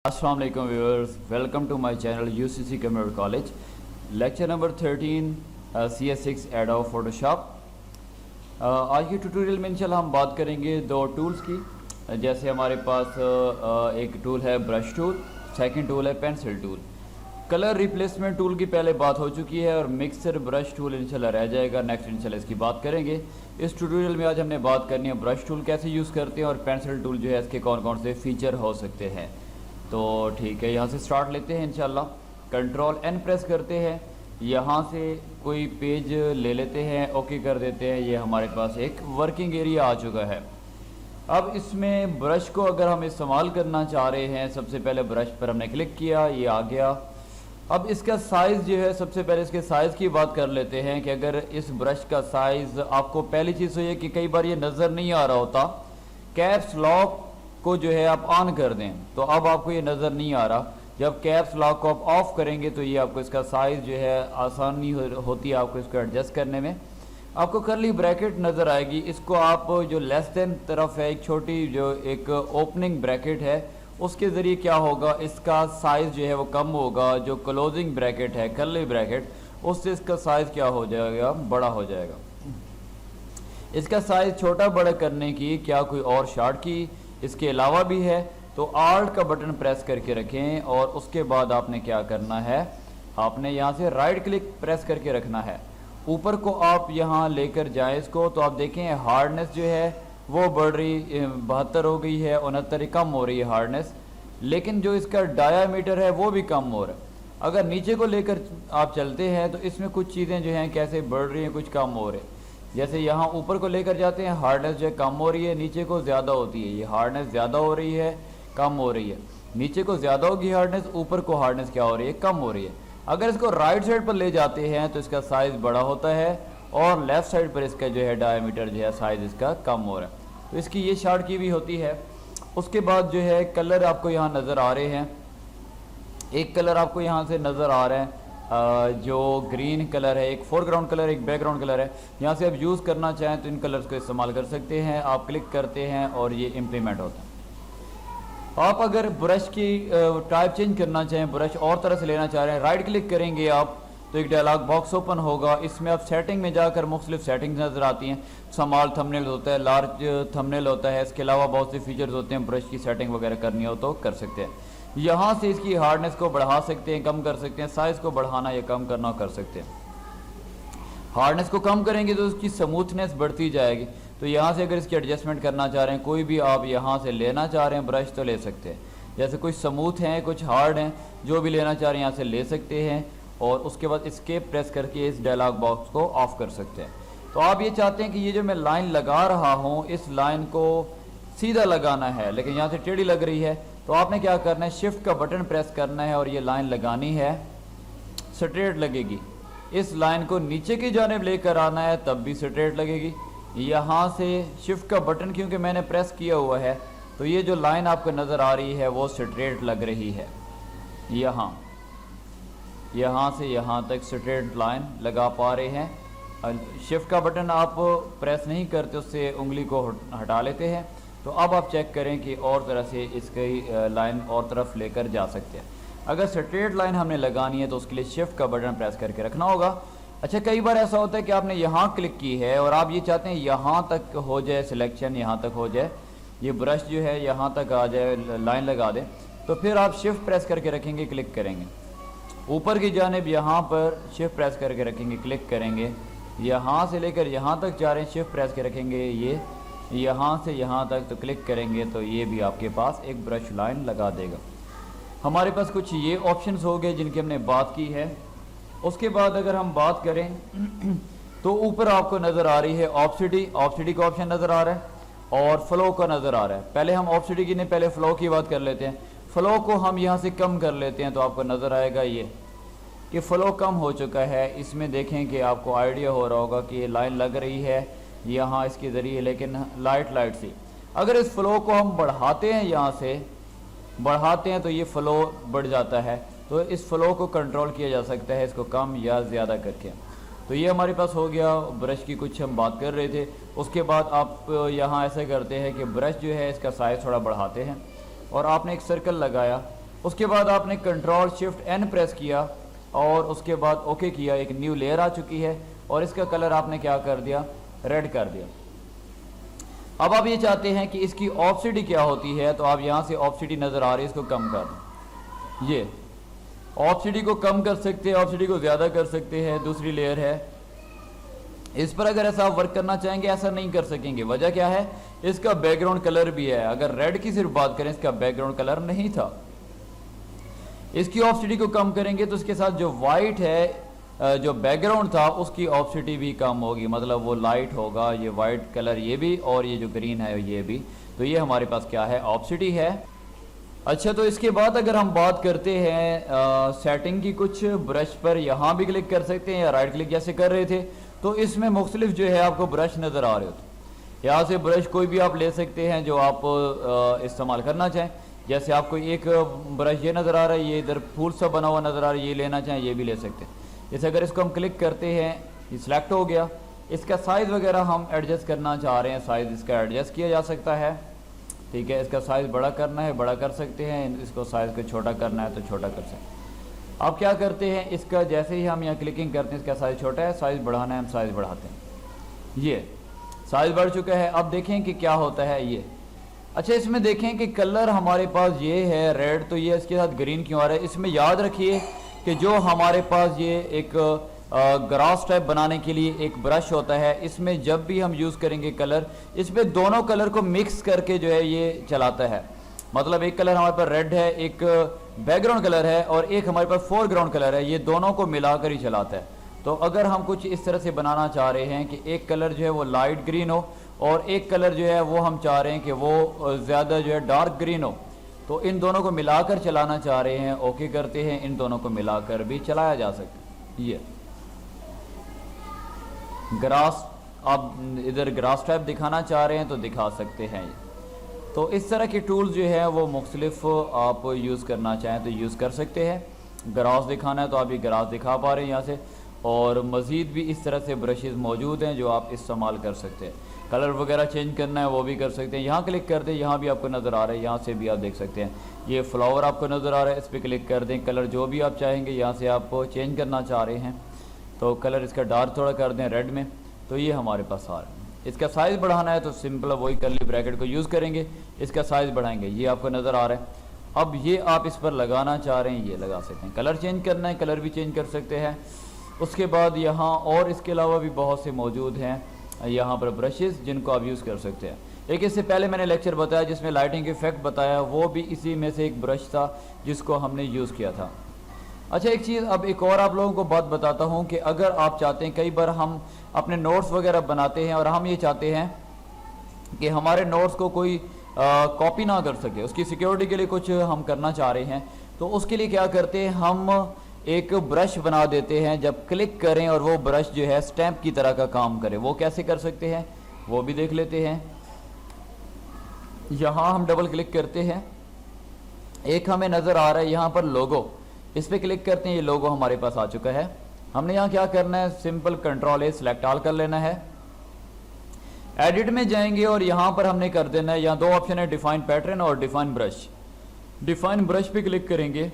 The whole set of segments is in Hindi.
अस्सलाम वालेकुम viewers, welcome to my channel UCC computer college. Lecture number 13 CS6 Adobe Photoshop. आज की ट्यूटोरियल में इंशाल्लाह हम बात करेंगे दो टूल्स की। जैसे हमारे पास एक टूल है ब्रश टूल, सेकंड टूल है pencil tool. Colour replacement tool की पहले बात हो चुकी है और मिक्सर ब्रश टूल इंशाल्लाह रह जाएगा। नेक्स्ट इंशाल्लाह इसकी बात करेंगे। इस ट्यूटोरियल में आज हमने बात करनी है ब्रश टूल कैसे यूज़ करते हैं और पेंसिल टूल जो है इसके कौन कौन से फीचर हो सकते हैं। तो ठीक है, यहाँ से स्टार्ट लेते हैं इंशाल्लाह। कंट्रोल N प्रेस करते हैं, यहाँ से कोई पेज ले लेते हैं, ओके कर देते हैं। ये हमारे पास एक वर्किंग एरिया आ चुका है। अब इसमें ब्रश को अगर हम इस्तेमाल करना चाह रहे हैं, सबसे पहले ब्रश पर हमने क्लिक किया, ये आ गया। अब इसका साइज़ जो है, सबसे पहले इसके साइज़ की बात कर लेते हैं कि अगर इस ब्रश का साइज़ आपको, पहली चीज़ तो ये कि कई बार ये नज़र नहीं आ रहा होता। कैप्स लॉक को जो है आप ऑन कर दें तो अब आपको ये नज़र नहीं आ रहा। जब कैप्स लॉक को आप ऑफ़ करेंगे तो ये आपको इसका साइज़ जो है आसानी होती है आपको इसको एडजस्ट करने में। आपको करली ब्रैकेट नज़र आएगी। इसको आप जो लेस देन तरफ है, एक छोटी जो एक ओपनिंग ब्रैकेट है, उसके ज़रिए क्या होगा, इसका साइज़ जो है वो कम होगा। जो क्लोजिंग ब्रैकेट है, करली ब्रैकेट, उससे इसका साइज़ क्या हो जाएगा, बड़ा हो जाएगा। इसका साइज़ छोटा बड़ा करने की क्या कोई और शॉर्ट की इसके अलावा भी है, तो आल्ट का बटन प्रेस करके रखें और उसके बाद आपने क्या करना है, आपने यहाँ से राइट क्लिक प्रेस करके रखना है। ऊपर को आप यहाँ लेकर जाएं इसको, तो आप देखें हार्डनेस जो है वो बढ़ रही, 72 हो गई है, 69 कम हो रही है हार्डनेस। लेकिन जो इसका डायामीटर है वो भी कम हो रहा है। अगर नीचे को लेकर आप चलते हैं तो इसमें कुछ चीज़ें जो हैं कैसे बढ़ रही हैं, कुछ कम हो रहे हैं। जैसे यहाँ ऊपर को लेकर जाते हैं, हार्डनेस जो है कम हो रही है, नीचे को ज़्यादा होती है। ये हार्डनेस ज़्यादा हो रही है, कम हो रही है। नीचे को ज़्यादा होगी हार्डनेस, ऊपर को हार्डनेस क्या हो रही है, कम हो रही है। अगर इसको राइट साइड पर ले जाते हैं तो इसका साइज़ बड़ा होता है और लेफ़्ट साइड पर इसका जो है डायमीटर जो है साइज़ इसका कम हो रहा है। तो इसकी ये शॉर्ट की भी होती है। उसके बाद जो है कलर आपको यहाँ नज़र आ रहे हैं। एक कलर आपको यहाँ से नज़र आ रहा है जो ग्रीन कलर है, एक फोरग्राउंड कलर, एक बैकग्राउंड कलर है। यहाँ से आप यूज़ करना चाहें तो इन कलर्स को इस्तेमाल कर सकते हैं। आप क्लिक करते हैं और ये इम्प्लीमेंट होता है। आप अगर ब्रश की टाइप चेंज करना चाहें, ब्रश और तरह से लेना चाह रहे हैं, राइट क्लिक करेंगे आप तो एक डायलॉग बॉक्स ओपन होगा। इसमें आप सेटिंग में जाकर मुख्तलिफ सेटिंग्स नज़र आती हैं। स्मॉल थंबनेल होता है, लार्ज थंबनेल होता है। इसके अलावा बहुत से फीचर्स होते हैं, ब्रश की सेटिंग वगैरह करनी हो तो कर सकते हैं। यहाँ से इसकी हार्डनेस को बढ़ा सकते हैं, कम कर सकते हैं, साइज़ को बढ़ाना या कम करना कर सकते हैं। हार्डनेस को कम करेंगे तो उसकी स्मूथनेस बढ़ती जाएगी। तो यहाँ से अगर इसकी एडजस्टमेंट करना चाह रहे हैं, कोई भी आप यहाँ से लेना चाह रहे हैं ब्रश तो ले सकते हैं। जैसे कुछ स्मूथ हैं, कुछ हार्ड हैं, जो भी लेना चाह रहे हैं यहाँ से ले सकते हैं। और उसके बाद एस्केप प्रेस करके इस डायलॉग बॉक्स को ऑफ कर सकते हैं। तो आप ये चाहते हैं कि ये जो मैं लाइन लगा रहा हूँ, इस लाइन को सीधा लगाना है, लेकिन यहाँ से टेढ़ी लग रही है, तो आपने क्या करना है, शिफ्ट का बटन प्रेस करना है और ये लाइन लगानी है, स्ट्रेट लगेगी। इस लाइन को नीचे की जानिब लेकर आना है, तब भी स्ट्रेट लगेगी। यहाँ से शिफ्ट का बटन क्योंकि मैंने प्रेस किया हुआ है, तो ये जो लाइन आपको नज़र आ रही है वो स्ट्रेट लग रही है। यहाँ से यहाँ तक स्ट्रेट लाइन लगा पा रहे हैं। शिफ्ट का बटन आप प्रेस नहीं करते, उससे उंगली को हटा लेते हैं। तो अब आप चेक करें कि और तरह से इसकी लाइन और तरफ लेकर जा सकते हैं। अगर स्ट्रेट लाइन हमने लगानी है तो उसके लिए शिफ्ट का बटन प्रेस करके रखना होगा। अच्छा, कई बार ऐसा होता है कि आपने यहाँ क्लिक की है और आप ये चाहते हैं यहाँ तक हो जाए सिलेक्शन, यहाँ तक हो जाए, ये ब्रश जो है यहाँ तक आ जाए, लाइन लगा दें, तो फिर आप शिफ्ट प्रेस करके रखेंगे, क्लिक करेंगे। ऊपर की जानिब यहाँ पर शिफ्ट प्रेस करके रखेंगे, क्लिक करेंगे। यहाँ से लेकर यहाँ तक जा रहे हैं, शिफ्ट प्रेस के रखेंगे, ये यहाँ से यहाँ तक तो क्लिक करेंगे, तो ये भी आपके पास एक ब्रश लाइन लगा देगा। हमारे पास कुछ ये ऑप्शंस हो गए जिनकी हमने बात की है। उसके बाद अगर हम बात करें तो ऊपर आपको नज़र आ रही है ऑप्सिटी का ऑप्शन नज़र आ रहा है और फ्लो का नज़र आ रहा है। पहले हम ऑप्सिटी की नहीं, पहले फ्लो की बात कर लेते हैं। फ्लो को हम यहाँ से कम कर लेते हैं तो आपको नज़र आएगा ये कि फ़्लो कम हो चुका है। इसमें देखें कि आपको आइडिया हो रहा होगा कि ये लाइन लग रही है यहाँ इसके ज़रिए, लेकिन लाइट सी। अगर इस फ़्लो को हम बढ़ाते हैं, यहाँ से बढ़ाते हैं तो ये फ़्लो बढ़ जाता है। तो इस फ़्लो को कंट्रोल किया जा सकता है, इसको कम या ज़्यादा करके। तो ये हमारे पास हो गया ब्रश की, कुछ हम बात कर रहे थे। उसके बाद आप यहाँ ऐसे करते हैं कि ब्रश जो है इसका साइज़ थोड़ा बढ़ाते हैं और आपने एक सर्कल लगाया। उसके बाद आपने कंट्रोल शिफ्ट एन प्रेस किया और उसके बाद ओके किया, एक न्यू लेयर आ चुकी है और इसका कलर आपने क्या कर दिया, रेड कर दिया। अब आप ये चाहते हैं कि इसकी ऑप्सिटी क्या होती है, तो आप यहाँ से ऑप्सिटी नज़र आ रही है, इसको कम कर दें। ये ऑप्सिटी को कम कर सकते हैं, ऑप्सिटी को ज़्यादा कर सकते हैं। दूसरी लेयर है, इस पर अगर ऐसा आप वर्क करना चाहेंगे ऐसा नहीं कर सकेंगे। वजह क्या है, इसका बैकग्राउंड कलर भी है। अगर रेड की सिर्फ बात करें, इसका बैकग्राउंड कलर नहीं था। इसकी ऑप्सिटी को कम करेंगे तो इसके साथ जो वाइट है, जो बैकग्राउंड था, उसकी ऑप्सिटी भी कम होगी, मतलब वो लाइट होगा। ये वाइट कलर ये भी और ये जो ग्रीन है ये भी। तो ये हमारे पास क्या है, ऑप्सिटी है। अच्छा, तो इसके बाद अगर हम बात करते हैं सेटिंग की, कुछ ब्रश पर यहाँ भी क्लिक कर सकते हैं या राइट क्लिक जैसे कर रहे थे। तो इसमें मुख्तलिफ जो है आपको ब्रश नज़र आ रहे होते। यहाँ से ब्रश कोई भी आप ले सकते हैं जो आप इस्तेमाल करना चाहें। जैसे आपको एक ब्रश ये नज़र आ रहा है, ये इधर फूल सा बना हुआ नज़र आ रहा है, ये लेना चाहें ये भी ले सकते हैं। जैसे अगर इसको हम क्लिक करते हैं, ये सिलेक्ट हो गया। इसका साइज़ वगैरह हम एडजस्ट करना चाह रहे हैं, साइज़ इसका एडजस्ट किया जा सकता है। ठीक है, इसका साइज़ बड़ा करना है बड़ा कर सकते हैं, इसको साइज़ को छोटा करना है तो छोटा कर सकते हैं। अब क्या करते हैं, इसका जैसे ही हम यहाँ क्लिकिंग करते हैं, इसका साइज़ छोटा है, साइज़ बढ़ाना है, हम साइज़ बढ़ाते हैं। ये साइज़ बढ़ चुका है। अब देखें कि क्या होता है ये। अच्छा, इसमें देखें कि कलर हमारे पास ये है रेड, तो ये इसके साथ ग्रीन क्यों आ रहा है। इसमें याद रखिए कि जो हमारे पास ये एक ग्रास टाइप बनाने के लिए एक ब्रश होता है, इसमें जब भी हम यूज़ करेंगे कलर, इसमें दोनों कलर को मिक्स करके जो है ये चलाता है। मतलब एक कलर हमारे पास रेड है, एक बैकग्राउंड कलर है और एक हमारे पास फोरग्राउंड कलर है, ये दोनों को मिलाकर ही चलाता है। तो अगर हम कुछ इस तरह से बनाना चाह रहे हैं कि एक कलर जो है वो लाइट ग्रीन हो और एक कलर जो है वो हम चाह रहे हैं कि वो ज़्यादा जो है डार्क ग्रीन हो, तो इन दोनों को मिलाकर चलाना चाह रहे हैं, ओके करते हैं, इन दोनों को मिलाकर भी चलाया जा सकता है। ये ग्रास, आप इधर ग्रास टाइप दिखाना चाह रहे हैं तो दिखा सकते हैं। तो इस तरह के टूल्स जो है वो मुख्तलिफ आप यूज़ करना चाहें तो यूज़ कर सकते हैं। ग्रास दिखाना है तो आप ये ग्रास दिखा पा रहे हैं यहाँ से, और मज़ीद भी इस तरह से ब्रशेज़ मौजूद हैं जो आप इस्तेमाल कर सकते हैं। कलर वगैरह चेंज करना है वो भी कर सकते हैं। यहाँ क्लिक कर दें, यहाँ भी आपको नज़र आ रहा है, यहाँ से भी आप देख सकते हैं। ये फ्लावर आपको नज़र आ रहा है, इस पर क्लिक कर दें। कलर जो भी आप चाहेंगे यहाँ से आप चेंज करना चाह रहे हैं तो कलर इसका डार्क थोड़ा कर दें रेड में, तो ये हमारे पास आ रहा है। इसका साइज़ बढ़ाना है तो सिंपल वही कर्ली ब्रैकेट को यूज़ करेंगे, इसका साइज़ बढ़ाएंगे, ये आपको नज़र आ रहा है। अब ये आप इस पर लगाना चाह रहे हैं, ये लगा सकते हैं। कलर चेंज करना है, कलर भी चेंज कर सकते हैं। उसके बाद यहाँ और इसके अलावा भी बहुत से मौजूद हैं यहाँ पर ब्रशेज़ जिनको आप यूज़ कर सकते हैं। एक इससे पहले मैंने लेक्चर बताया जिसमें लाइटिंग इफेक्ट बताया, वो भी इसी में से एक ब्रश था जिसको हमने यूज़ किया था। अच्छा, एक चीज़ अब एक और आप लोगों को बात बताता हूँ कि अगर आप चाहते हैं, कई बार हम अपने नोट्स वगैरह बनाते हैं और हम ये चाहते हैं कि हमारे नोट्स को कोई कॉपी ना कर सके, उसकी सिक्योरिटी के लिए कुछ हम करना चाह रहे हैं, तो उसके लिए क्या करते हैं, हम एक ब्रश बना देते हैं। जब क्लिक करें और वो ब्रश जो है स्टैम्प की तरह का काम करे, वो कैसे कर सकते हैं वो भी देख लेते हैं। यहाँ हम डबल क्लिक करते हैं, एक हमें नज़र आ रहा है यहाँ पर लोगो, इस पर क्लिक करते हैं, ये लोगो हमारे पास आ चुका है। हमने यहाँ क्या करना है, सिंपल कंट्रोल ए सिलेक्ट ऑल कर लेना है। एडिट में जाएंगे और यहाँ पर हमने कर देना है, यहाँ दो ऑप्शन है, डिफाइन पैटर्न और डिफाइन ब्रश। डिफाइन ब्रश पे क्लिक करेंगे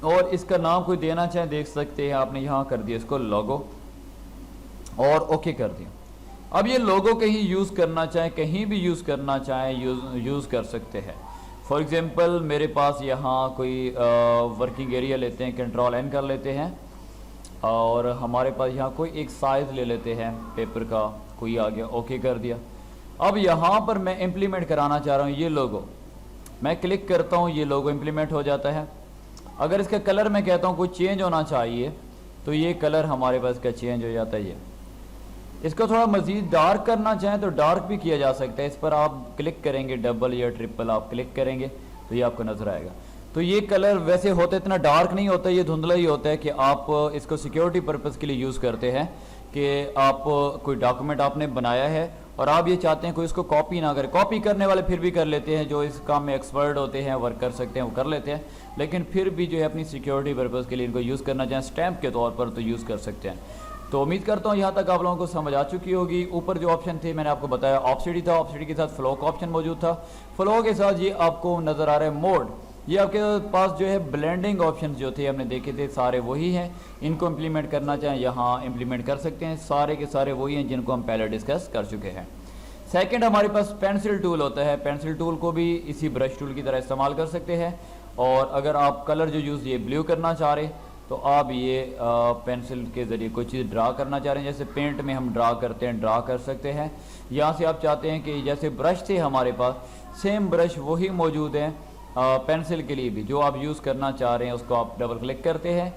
और इसका नाम कोई देना चाहे देख सकते हैं। आपने यहाँ कर दिया इसको लोगो और ओके कर दिया। अब ये लोगो कहीं यूज़ करना चाहें, कहीं भी यूज़ करना चाहें यूज़ कर सकते हैं। फॉर एग्ज़ाम्पल मेरे पास यहाँ कोई वर्किंग एरिया लेते हैं, कंट्रोल एन कर लेते हैं और हमारे पास यहाँ कोई एक साइज़ ले लेते हैं पेपर का, कोई आ गया, ओके कर दिया। अब यहाँ पर मैं इम्प्लीमेंट कराना चाह रहा हूँ ये लोगो, मैं क्लिक करता हूँ, ये लोगो इम्प्लीमेंट हो जाता है। अगर इसका कलर मैं कहता हूँ कुछ चेंज होना चाहिए तो ये कलर हमारे पास का चेंज हो जाता है। ये इसको थोड़ा मज़ीद डार्क करना चाहें तो डार्क भी किया जा सकता है। इस पर आप क्लिक करेंगे, डबल या ट्रिपल आप क्लिक करेंगे तो ये आपको नज़र आएगा। तो ये कलर वैसे होता इतना डार्क नहीं होता, ये धुंधला ही होता है कि आप इसको सिक्योरिटी पर्पज़ के लिए यूज़ करते हैं कि आप कोई डॉक्यूमेंट आपने बनाया है और आप ये चाहते हैं कोई इसको कॉपी ना करे। कॉपी करने वाले फिर भी कर लेते हैं, जो इस काम में एक्सपर्ट होते हैं, वर्क कर सकते हैं, वो कर लेते हैं, लेकिन फिर भी जो है अपनी सिक्योरिटी पर्पज़ के लिए इनको यूज़ करना चाहें स्टैम्प के तौर पर तो यूज़ कर सकते हैं। तो उम्मीद करता हूँ यहाँ तक आप लोगों को समझ आ चुकी होगी। ऊपर जो ऑप्शन थे मैंने आपको बताया, ऑप्सिटी था, ऑप्सिटी के साथ फ्लो का ऑप्शन मौजूद था। फ्लो के साथ ये आपको नज़र आ रहा है मोड, ये आपके पास जो है ब्लेंडिंग ऑप्शन जो थे हमने देखे थे सारे वही हैं, इनको इम्प्लीमेंट करना चाहें यहाँ इम्प्लीमेंट कर सकते हैं, सारे के सारे वही हैं जिनको हम पहले डिस्कस कर चुके हैं। सेकंड हमारे पास पेंसिल टूल होता है, पेंसिल टूल को भी इसी ब्रश टूल की तरह इस्तेमाल कर सकते हैं। और अगर आप कलर जो यूज़ ये ब्लू करना चाह रहे तो आप ये पेंसिल के ज़रिए कोई चीज़ ड्रा करना चाह रहे हैं, जैसे पेंट में हम ड्रा करते हैं, ड्रा कर सकते हैं। यहाँ से आप चाहते हैं कि जैसे ब्रश थे हमारे पास, सेम ब्रश वही मौजूद हैं पेंसिल के लिए भी, जो आप यूज़ करना चाह रहे हैं उसको आप डबल क्लिक करते हैं,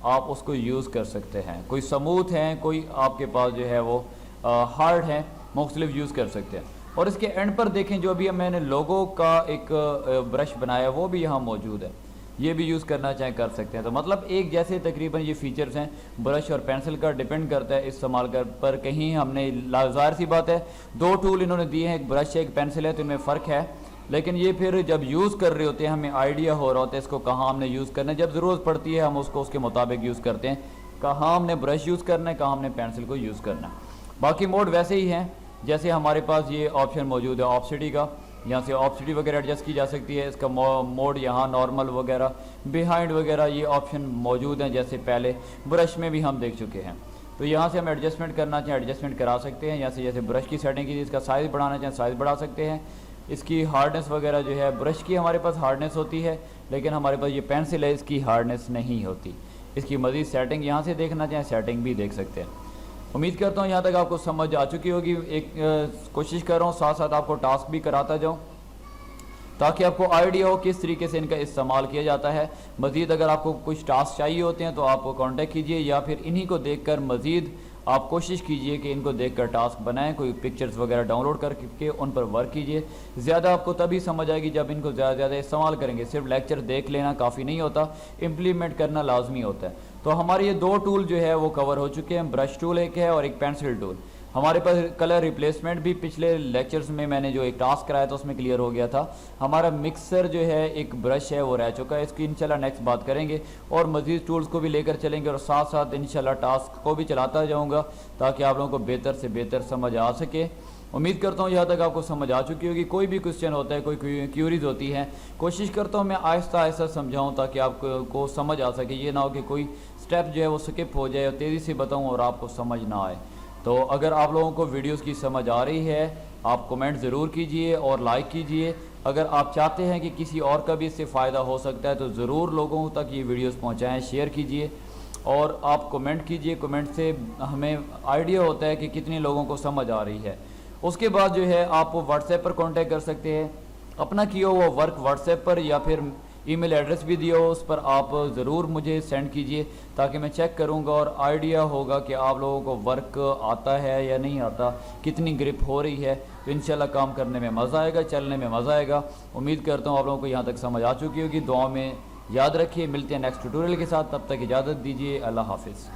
आप उसको यूज़ कर सकते हैं। कोई स्मूथ हैं, कोई आपके पास जो है वो हार्ड है, मुख्तलिफ यूज़ कर सकते हैं। और इसके एंड पर देखें जो अभी मैंने लोगो का एक ब्रश बनाया वो भी यहाँ मौजूद है, ये भी यूज़ करना चाहें कर सकते हैं। तो मतलब एक जैसे तकरीबन ये फीचर्स हैं ब्रश और पेंसिल का, डिपेंड करता है इस्तेमाल कर पर। कहीं हमने ज़ाहिर सी बात है दो टूल इन्होंने दिए हैं, एक ब्रश है एक पेंसिल है, तो इनमें फ़र्क है। लेकिन ये फिर जब यूज़ कर रहे होते हैं हमें आइडिया हो रहा होता है इसको कहाँ हमने यूज़ करना है, जब ज़रूरत पड़ती है हम उसको उसके मुताबिक यूज़ करते हैं, कहाँ हमने ब्रश यूज़ करना है, कहाँ हमने पेंसिल को यूज़ करना है। बाकी मोड वैसे ही हैं, जैसे हमारे पास ये ऑप्शन मौजूद है ऑप्सिटी का, यहाँ से ऑप्सिटी वगैरह एडजस्ट की जा सकती है। इसका मोड यहाँ नॉर्मल वगैरह, बिहाइंड वगैरह ये ऑप्शन मौजूद हैं, जैसे पहले ब्रश में भी हम देख चुके हैं। तो यहाँ से हम एडजस्टमेंट करना चाहें एडजस्टमेंट करा सकते हैं। यहाँ से जैसे ब्रश की सेटिंग की, इसका साइज़ बढ़ाना चाहें साइज़ बढ़ा सकते हैं। इसकी हार्डनेस वगैरह जो है, ब्रश की हमारे पास हार्डनेस होती है, लेकिन हमारे पास ये पेंसिल है इसकी हार्डनेस नहीं होती। इसकी मज़ीद सेटिंग यहाँ से देखना चाहें सेटिंग भी देख सकते हैं। उम्मीद करता हूँ यहाँ तक आपको समझ आ चुकी होगी। एक कोशिश कर रहा हूँ साथ साथ आपको टास्क भी कराता जाऊँ ताकि आपको आइडिया हो किस तरीके से इनका इस्तेमाल किया जाता है। मज़ीद अगर आपको कुछ टास्क चाहिए होते हैं तो आप कांटेक्ट कीजिए, या फिर इन्हीं को देखकर मज़ीद आप कोशिश कीजिए कि इनको देखकर टास्क बनाएं, कोई पिक्चर्स वगैरह डाउनलोड करके उन पर वर्क कीजिए। ज़्यादा आपको तभी समझ आएगी जब इनको ज़्यादा इस्तेमाल करेंगे। सिर्फ लेक्चर देख लेना काफ़ी नहीं होता, इम्प्लीमेंट करना लाजमी होता है। तो हमारे ये दो टूल जो है वो कवर हो चुके हैं, ब्रश टूल एक है और एक पेंसिल टूल। हमारे पास कलर रिप्लेसमेंट भी पिछले लेक्चर्स में मैंने जो एक टास्क कराया था उसमें क्लियर हो गया था। हमारा मिक्सर जो है एक ब्रश है वो रह चुका है, इसकी इंशाल्लाह नेक्स्ट बात करेंगे और मज़ीद टूल्स को भी लेकर चलेंगे और साथ साथ इंशाल्लाह टास्क को भी चलाता जाऊँगा ताकि आप लोगों को बेहतर से बेहतर समझ आ सके। उम्मीद करता हूँ यहाँ तक आपको समझ आ चुकी होगी। कोई भी क्वेश्चन होता है, कोई क्यूरीज होती हैं, कोशिश करता हूँ मैं आहिस्ता आहिस्ता समझाऊँ ताकि आपको समझ आ सके। ये ना हो कि कोई स्टेप जो है वो स्किप हो जाए और तेज़ी से बताऊँ और आपको समझ ना आए। तो अगर आप लोगों को वीडियोस की समझ आ रही है आप कमेंट ज़रूर कीजिए और लाइक कीजिए। अगर आप चाहते हैं कि किसी और का भी इससे फ़ायदा हो सकता है तो ज़रूर लोगों तक ये वीडियोस पहुंचाएं, शेयर कीजिए और आप कमेंट कीजिए। कमेंट से हमें आइडिया होता है कि कितने लोगों को समझ आ रही है। उसके बाद जो है आप व्हाट्सएप पर कांटेक्ट कर सकते हैं, अपना किया हुआ वर्क व्हाट्सएप पर या फिर ईमेल एड्रेस भी दिया हो उस पर आप ज़रूर मुझे सेंड कीजिए ताकि मैं चेक करूंगा और आइडिया होगा कि आप लोगों को वर्क आता है या नहीं आता, कितनी ग्रिप हो रही है। तो इंशाल्लाह काम करने में मज़ा आएगा, चलने में मज़ा आएगा। उम्मीद करता हूँ आप लोगों को यहाँ तक समझ आ चुकी होगी। दुआ में याद रखिए, मिलते हैं नेक्स्ट ट्यूटोरियल के साथ, तब तक इजाज़त दीजिए। अल्लाह हाफिज़।